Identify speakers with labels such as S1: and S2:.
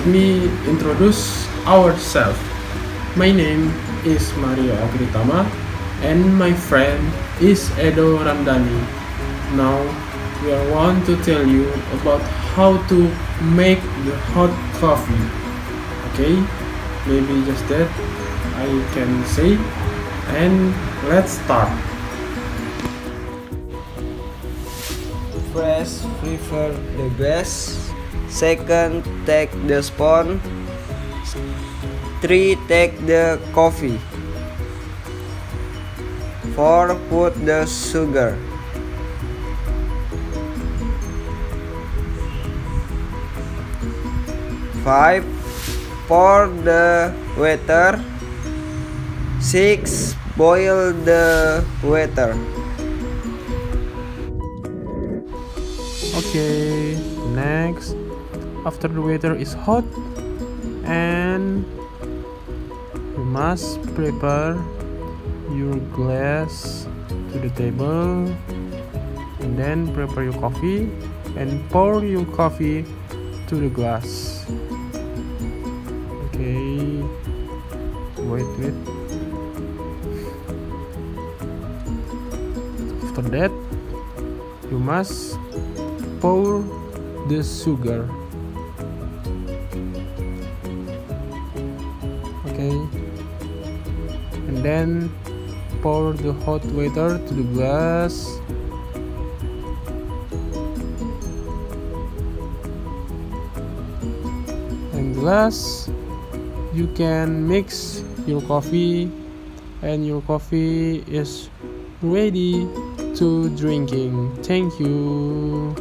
S1: let me introduce ourselves. My name is Maria Agritama and my friend is Edo Ramdani. Now we are want to tell you about how to make the hot coffee. Okay, maybe just that I can say, and let's start.
S2: First, prefer the glass. Second, take the spoon. 3. Take the coffee. 4. Put the sugar. 5. Pour the water. 6. Boil the water.
S1: Okay, next, after the water is hot, and you must prepare your glass to the table, and then prepare your coffee and pour your coffee to the glass. Okay, wait. After that, you must pour the sugar. Okay, and then pour the hot water to the glass. And glass, you can mix your coffee, and your coffee is ready to drinking. Thank you.